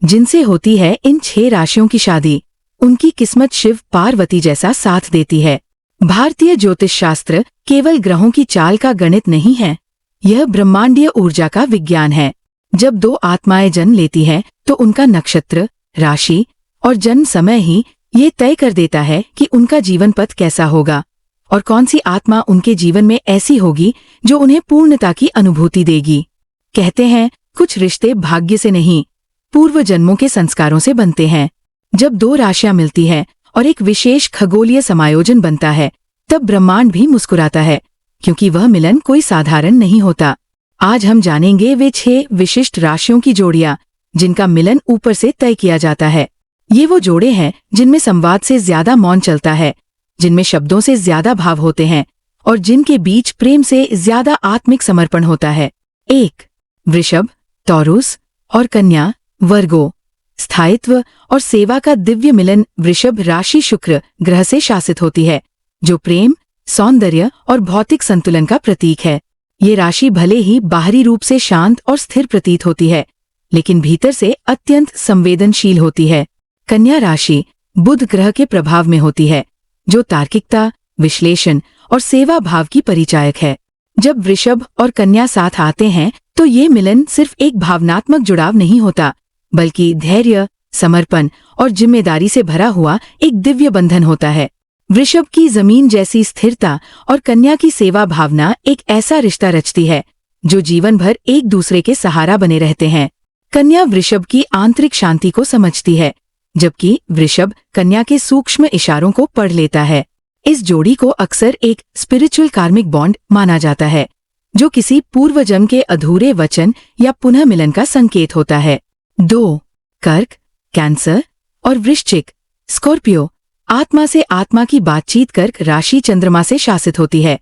जिनसे होती है इन 6 राशियों की शादी, उनकी किस्मत शिव पार्वती जैसा साथ देती है। भारतीय ज्योतिष शास्त्र केवल ग्रहों की चाल का गणित नहीं है, यह ब्रह्मांडीय ऊर्जा का विज्ञान है। जब 2 आत्माएं जन्म लेती हैं, तो उनका नक्षत्र, राशि और जन्म समय ही ये तय कर देता है कि उनका जीवन पथ कैसा होगा और कौन सी आत्मा उनके जीवन में ऐसी होगी जो उन्हें पूर्णता की अनुभूति देगी। कहते हैं, कुछ रिश्ते भाग्य से नहीं, पूर्व जन्मों के संस्कारों से बनते हैं। जब 2 राशियां मिलती हैं और एक विशेष खगोलीय समायोजन बनता है, तब ब्रह्मांड भी मुस्कुराता है, क्योंकि वह मिलन कोई साधारण नहीं होता। आज हम जानेंगे वे 6 विशिष्ट राशियों की जोड़ियां, जिनका मिलन ऊपर से तय किया जाता है। ये वो जोड़े हैं जिनमें संवाद से ज्यादा मौन चलता है, जिनमें शब्दों से ज्यादा भाव होते हैं और जिनके बीच प्रेम से ज्यादा आत्मिक समर्पण होता है। 1. वृषभ, टॉरस और कन्या, वर्गो। स्थायित्व और सेवा का दिव्य मिलन। वृषभ राशि शुक्र ग्रह से शासित होती है, जो प्रेम, सौंदर्य और भौतिक संतुलन का प्रतीक है। ये राशि भले ही बाहरी रूप से शांत और स्थिर प्रतीत होती है, लेकिन भीतर से अत्यंत संवेदनशील होती है। कन्या राशि बुध ग्रह के प्रभाव में होती है, जो तार्किकता, विश्लेषण और सेवा भाव की परिचायक है। जब वृषभ और कन्या साथ आते हैं, तो ये मिलन सिर्फ एक भावनात्मक जुड़ाव नहीं होता, बल्कि धैर्य, समर्पण और जिम्मेदारी से भरा हुआ एक दिव्य बंधन होता है। वृषभ की जमीन जैसी स्थिरता और कन्या की सेवा भावना एक ऐसा रिश्ता रचती है जो जीवन भर एक दूसरे के सहारा बने रहते हैं। कन्या वृषभ की आंतरिक शांति को समझती है, जबकि वृषभ कन्या के सूक्ष्म इशारों को पढ़ लेता है। इस जोड़ी को अक्सर एक स्पिरिचुअल कार्मिक बॉन्ड माना जाता है, जो किसी पूर्व जन्म के अधूरे वचन या पुनः मिलन का संकेत होता है। 2. कर्क, कैंसर और वृश्चिक, स्कॉर्पियो। आत्मा से आत्मा की बातचीत। कर्क राशि चंद्रमा से शासित होती है,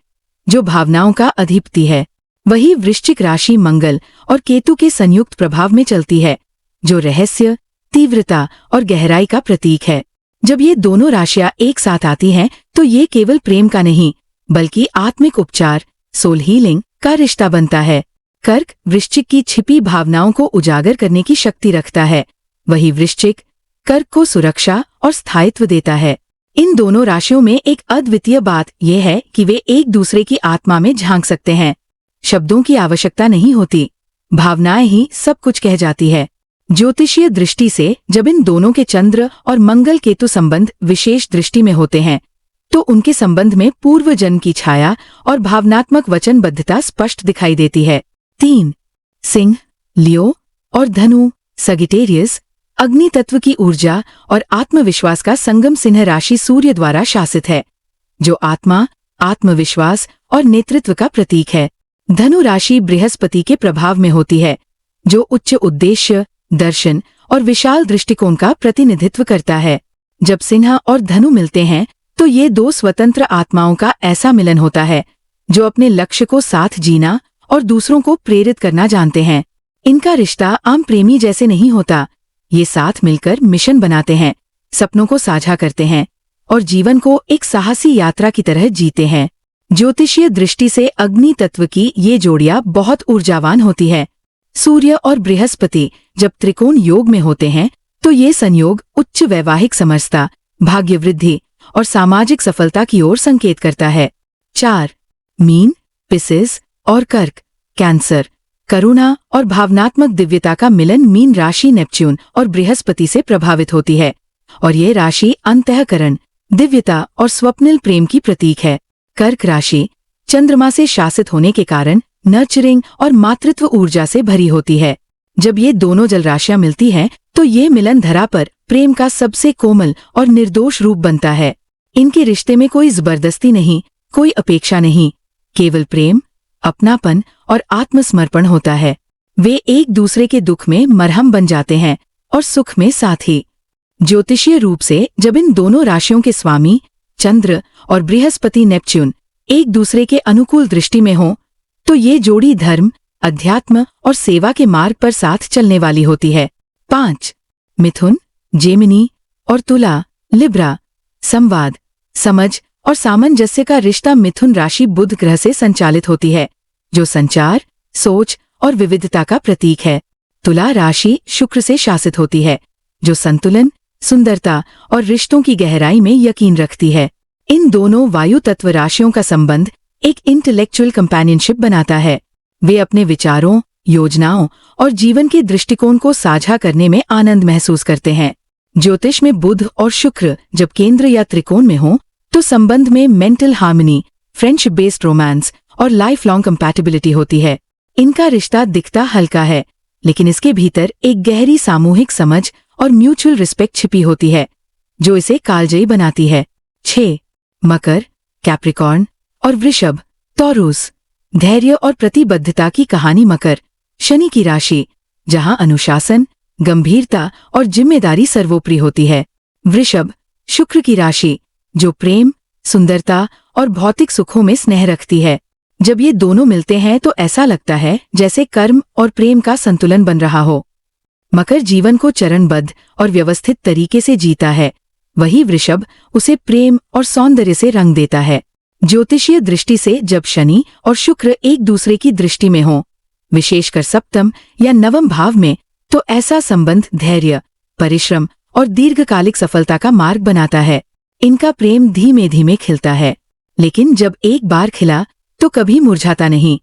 जो भावनाओं का अधिपति है। वही वृश्चिक राशि मंगल और केतु के संयुक्त प्रभाव में चलती है, जो रहस्य, तीव्रता और गहराई का प्रतीक है। जब ये दोनों राशियां एक साथ आती हैं, तो ये केवल प्रेम का नहीं, बल्कि आत्मिक उपचार, सोल हीलिंग का रिश्ता बनता है। कर्क वृश्चिक की छिपी भावनाओं को उजागर करने की शक्ति रखता है, वही वृश्चिक कर्क को सुरक्षा और स्थायित्व देता है। इन दोनों राशियों में एक अद्वितीय बात यह है कि वे एक दूसरे की आत्मा में झांक सकते हैं। शब्दों की आवश्यकता नहीं होती, भावनाएं ही सब कुछ कह जाती है। ज्योतिषीय दृष्टि से जब इन दोनों के चंद्र और मंगल केतु संबंध विशेष दृष्टि में होते हैं, तो उनके संबंध में पूर्व जन्म की छाया और भावनात्मक वचनबद्धता स्पष्ट दिखाई देती है। 3. सिंह, लियो और धनु, सगिटेरियस। अग्नि तत्व की ऊर्जा और आत्मविश्वास का संगम। सिंह राशि सूर्य द्वारा शासित है, जो आत्मा, आत्मविश्वास और नेतृत्व का प्रतीक है। धनु राशि बृहस्पति के प्रभाव में होती है, जो उच्च उद्देश्य, दर्शन और विशाल दृष्टिकोण का प्रतिनिधित्व करता है। जब सिंह और धनु मिलते हैं, तो ये 2 स्वतंत्र आत्माओं का ऐसा मिलन होता है, जो अपने लक्ष्य को साथ जीना और दूसरों को प्रेरित करना जानते हैं। इनका रिश्ता आम प्रेमी जैसे नहीं होता, ये साथ मिलकर मिशन बनाते हैं, सपनों को साझा करते हैं और जीवन को एक साहसी यात्रा की तरह जीते हैं। ज्योतिषीय दृष्टि से अग्नि तत्व की ये जोड़ियां बहुत ऊर्जावान होती है। सूर्य और बृहस्पति जब त्रिकोण योग में होते हैं, तो ये संयोग उच्च वैवाहिक समरसता, भाग्य वृद्धि और सामाजिक सफलता की ओर संकेत करता है। 4. मीन, पिसेस और कर्क, कैंसर। करुणा और भावनात्मक दिव्यता का मिलन। मीन राशि नेपच्यून और बृहस्पति से प्रभावित होती है, और ये राशि अंतःकरण, दिव्यता और स्वप्निल प्रेम की प्रतीक है। कर्क राशि चंद्रमा से शासित होने के कारण नर्चरिंग और मातृत्व ऊर्जा से भरी होती है। जब ये दोनों जल राशियां मिलती हैं, तो ये मिलन धरा पर प्रेम का सबसे कोमल और निर्दोष रूप बनता है। इनके रिश्ते में कोई जबरदस्ती नहीं, कोई अपेक्षा नहीं, केवल प्रेम, अपनापन और आत्मसमर्पण होता है। वे एक दूसरे के दुख में मरहम बन जाते हैं और सुख में साथी। ज्योतिषीय रूप से जब इन दोनों राशियों के स्वामी चंद्र और बृहस्पति नेपच्यून एक दूसरे के अनुकूल दृष्टि में हों, तो ये जोड़ी धर्म, अध्यात्म और सेवा के मार्ग पर साथ चलने वाली होती है। 5. मिथुन, जेमिनी और तुला, लिब्रा। संवाद, समझ और सामंजस्य का रिश्ता। मिथुन राशि बुध ग्रह से संचालित होती है, जो संचार, सोच और विविधता का प्रतीक है। तुला राशि शुक्र से शासित होती है, जो संतुलन, सुंदरता और रिश्तों की गहराई में यकीन रखती है। इन दोनों वायु तत्व राशियों का संबंध एक इंटेलेक्चुअल कंपेनियनशिप बनाता है। वे अपने विचारों, योजनाओं और जीवन के दृष्टिकोण को साझा करने में आनंद महसूस करते हैं। ज्योतिष में बुध और शुक्र जब केंद्र या त्रिकोण में हो तो संबंध में mental harmony, friendship based romance और लाइफ लॉन्ग कंपैटिबिलिटी होती है। इनका रिश्ता दिखता हल्का है, लेकिन इसके भीतर एक गहरी सामूहिक समझ और म्यूचुअल रिस्पेक्ट छिपी होती है, जो इसे कालजयी बनाती है। 6. मकर, कैप्रिकॉर्न और वृषभ, टॉरस। धैर्य और प्रतिबद्धता की कहानी। मकर शनि की राशि, जहां अनुशासन, गंभीरता और जिम्मेदारी सर्वोपरि होती है। वृषभ शुक्र की राशि, जो प्रेम, सुंदरता और भौतिक सुखों में स्नेह रखती है। जब ये दोनों मिलते हैं तो ऐसा लगता है जैसे कर्म और प्रेम का संतुलन बन रहा हो। मकर जीवन को चरणबद्ध और व्यवस्थित तरीके से जीता है, वही वृषभ उसे प्रेम और सौंदर्य से रंग देता है। ज्योतिषीय दृष्टि से जब शनि और शुक्र एक दूसरे की दृष्टि में हों, विशेषकर सप्तम या नवम भाव में, तो ऐसा संबंध धैर्य, परिश्रम और दीर्घकालिक सफलता का मार्ग बनाता है। इनका प्रेम धीमे धीमे खिलता है, लेकिन जब एक बार खिला तो कभी मुरझाता नहीं।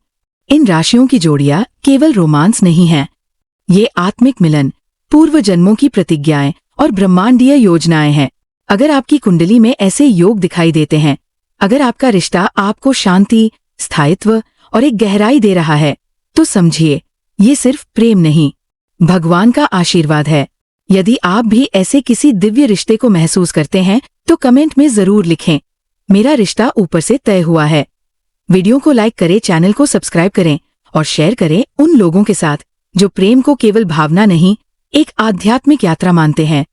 इन राशियों की जोड़ियां केवल रोमांस नहीं हैं, ये आत्मिक मिलन, पूर्व जन्मों की प्रतिज्ञाएं और ब्रह्मांडीय योजनाएं हैं। अगर आपकी कुंडली में ऐसे योग दिखाई देते हैं, अगर आपका रिश्ता आपको शांति, स्थायित्व और एक गहराई दे रहा है, तो समझिए ये सिर्फ प्रेम नहीं, भगवान का आशीर्वाद है। यदि आप भी ऐसे किसी दिव्य रिश्ते को महसूस करते हैं तो कमेंट में जरूर लिखें, मेरा रिश्ता ऊपर से तय हुआ है। वीडियो को लाइक करें, चैनल को सब्सक्राइब करें और शेयर करें उन लोगों के साथ जो प्रेम को केवल भावना नहीं, एक आध्यात्मिक यात्रा मानते हैं।